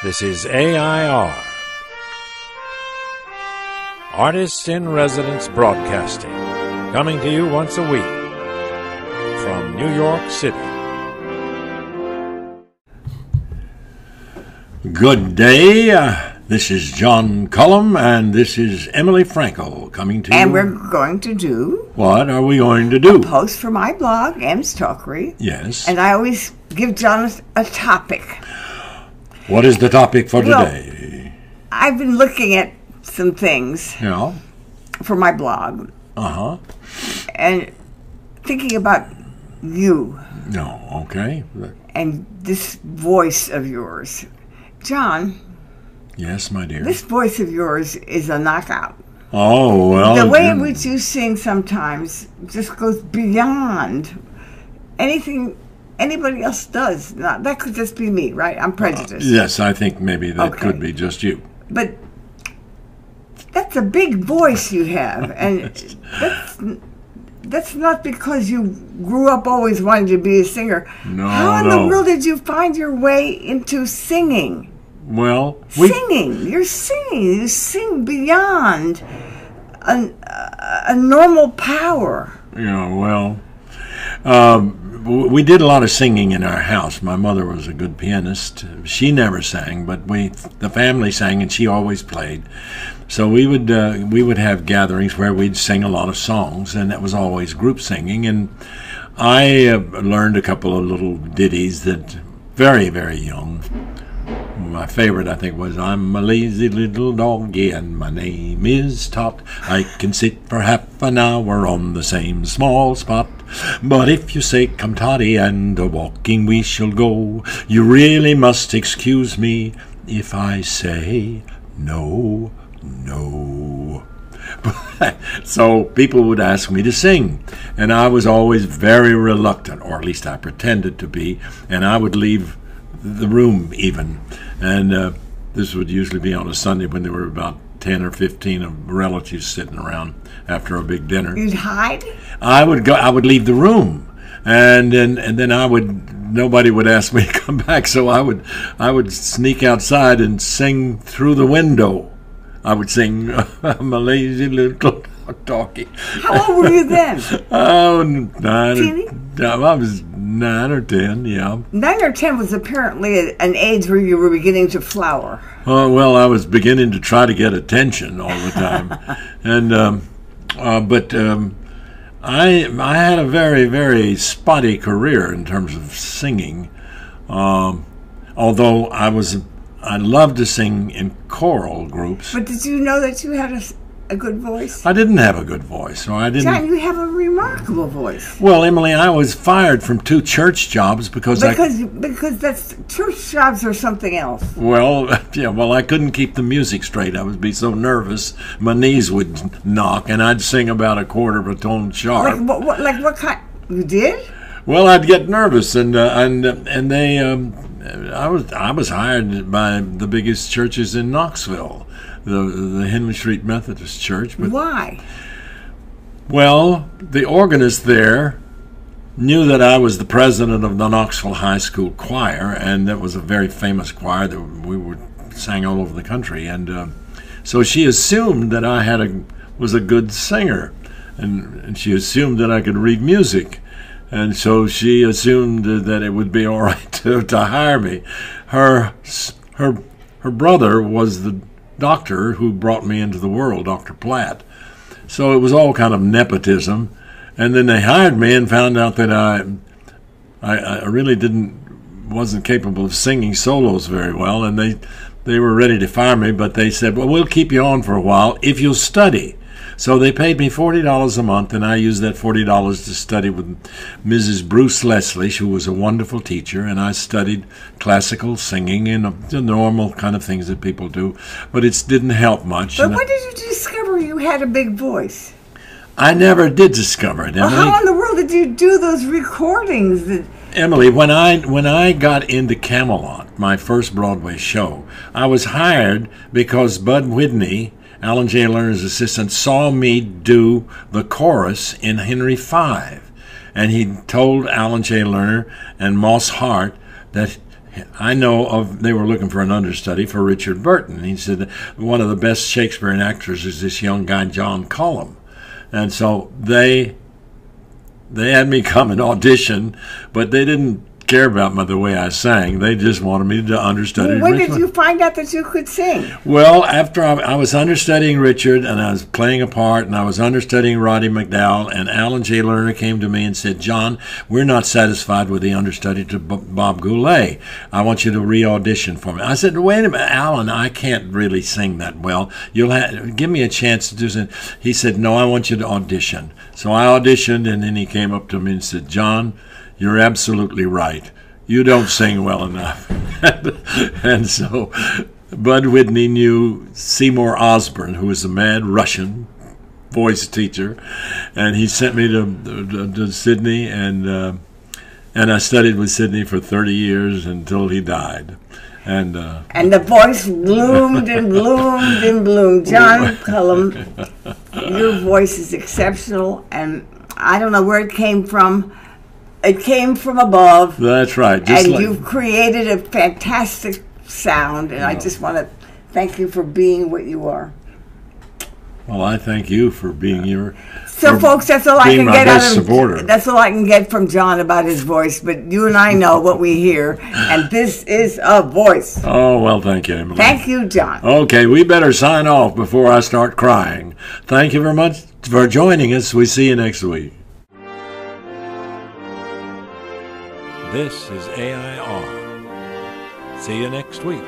This is AI.R. Artists in Residence Broadcasting, coming to you once a week from New York City. Good day. This is John Cullum, and this is Emily Frankel coming to you. And we're going to do... What are we going to do? A post for my blog, M's Talkery. Yes. And I always give John a topic. What is the topic for today? I've been looking at some things for my blog. Uh-huh. And thinking about you. No, okay. And this voice of yours. John. Yes, my dear. This voice of yours is a knockout. Oh, well. The way in which you sing sometimes just goes beyond anything anybody else does. Now, that could just be me, right? I'm prejudiced. Yes, I think maybe that could be just you. But that's a big voice you have, and that's not because you grew up always wanting to be a singer. No, How in the world did you find your way into singing? Well, singing. You're singing. You sing beyond a normal power. Yeah, well, we did a lot of singing in our house. My mother was a good pianist. She never sang, but the family sang, and she always played. So we would have gatherings where we'd sing a lot of songs, and that was always group singing. And I learned a couple of little ditties that very, very young. My favorite, I think, was I'm a lazy little doggy and my name is Tot. I can sit for half an hour on the same small spot. But if you say come Toddy and a-walking we shall go, you really must excuse me if I say no, no. So people would ask me to sing, and I was always very reluctant, or at least I pretended to be, and I would leave the room even. And this would usually be on a Sunday when there were about 10 or 15 of relatives sitting around after a big dinner. You'd hide? I would leave the room, and then nobody would ask me to come back, so I would sneak outside and sing through the window. I would sing, I'm a lazy little doggy. How old were you then? I was 9 or 10, yeah. 9 or 10 was apparently an age where you were beginning to flower. Well, I was beginning to try to get attention all the time. And I had a very, very spotty career in terms of singing. Although I loved to sing in choral groups. But did you know that you had a good voice? I didn't have a good voice, so I didn't. John, you have a remarkable voice. Well, Emily, I was fired from 2 church jobs because that's church jobs or something else. Well, yeah. Well, I couldn't keep the music straight. I would be so nervous, my knees would knock, and I'd sing about a quarter of a tone sharp. Like what kind? You did? Well, I'd get nervous, and they. I was hired by the biggest churches in Knoxville, the Henry Street Methodist Church. But, why? Well, the organist there knew that I was the president of the Knoxville High School Choir, and that was a very famous choir that we sang all over the country. And so she assumed that I was a good singer, and she assumed that I could read music. And so she assumed that it would be all right to hire me. Her brother was the doctor who brought me into the world, Dr. Platt. So it was all kind of nepotism. And then they hired me and found out that I really wasn't capable of singing solos very well. And they were ready to fire me, but they said, well, we'll keep you on for a while if you'll study. So they paid me $40 a month, and I used that $40 to study with Mrs. Bruce Leslie, who was a wonderful teacher, and I studied classical singing and the normal kind of things that people do, but it didn't help much. But when did you discover you had a big voice? I never did discover it, Emily. Well, how in the world did you do those recordings? Emily, when I got into Camelot, my first Broadway show, I was hired because Bud Whitney, Alan J. Lerner's assistant, saw me do the chorus in Henry V. And he told Alan J. Lerner and Moss Hart that I know of, they were looking for an understudy for Richard Burton. He said one of the best Shakespearean actors is this young guy, John Cullum. And so they had me come and audition, but they didn't care about the way I sang. They just wanted me to understudy Well, when Richard. did you find out that you could sing? Well, after I was understudying Richard, and I was playing a part, and I was understudying Roddy McDowall, and Alan Lerner came to me and said, "John, we're not satisfied with the understudy to Bob Goulet. I want you to re-audition for me." I said, "Wait a minute, Alan, I can't really sing that well. Give me a chance to do something." He said, "No, I want you to audition." So I auditioned, and then he came up to me and said, "John, you're absolutely right. You don't sing well enough." And so Bud Whitney knew Seymour Osborne, who was a mad Russian voice teacher, and he sent me to Sydney, and I studied with Sydney for 30 years until he died. And the voice bloomed and bloomed and bloomed. John Cullum, your voice is exceptional, and I don't know where it came from. It came from above. That's right. And you've created a fantastic sound, and I just want to thank you for being what you are. Well, I thank you for being So, folks, that's all I can get out of supporter. That's all I can get from John about his voice. But you and I know what we hear, and this is a voice. Oh, well, thank you, Emily. Thank you, John. Okay, we better sign off before I start crying. Thank you very much for joining us. We see you next week. This is AI.R. See you next week.